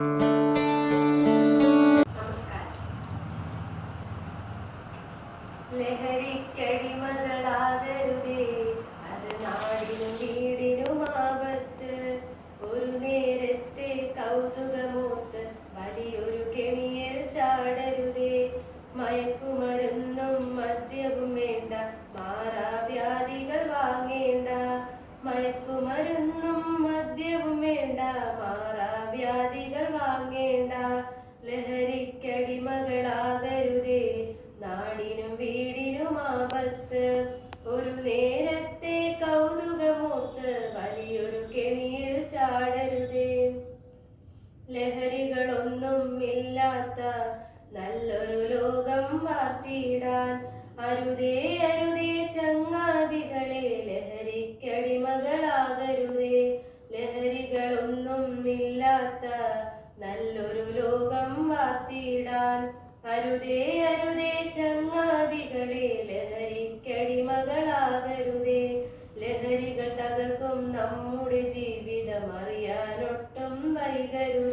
ലഹരിക്കടിമകളാകരുതേ, അത് നാടിനും വീടിനും ആപത്ത്. ഒരു നേരത്തെ കൗതുകമൂത്ത് വലിയൊരു കെണിയിൽ ചാടരുതേ. മയക്കുമരുന്നും മദ്യവും വേണ്ട, മാറാവ്യാധികൾ വാങ്ങേണ്ട. മയക്കുമരുന്നും മദ്യവും വേണ്ട, മാറാവ്യാധികൾ വാങ്ങേണ്ട. ലഹരിക്കടിമകളാകരുതേ, നാടിനും വീടിനും ആപത്ത്. ഒരു നേരത്തെ കൗതുകമൂത്ത് വലിയൊരു കെണിയിൽ ചാടരുതേ. ലഹരികളൊന്നും ഇല്ലാത്ത നല്ലൊരു ലോകം വാർത്തിടാൻ അരുതേ അരുതേ ചങ്ങാതികളെ, ലഹരിക്കടിമകളാകരുതേ. ലഹരികളൊന്നും ഇല്ലാത്ത നല്ലൊരു ലോകം വാർത്തിടാൻ അരുതേ അരുതേ ചങ്ങാതികളെ, ലഹരിക്കടിമകളാകരുതേ. ലഹരികൾ തകർക്കും നമ്മുടെ ജീവിതം അറിയാനൊട്ടും വൈകരുതേ.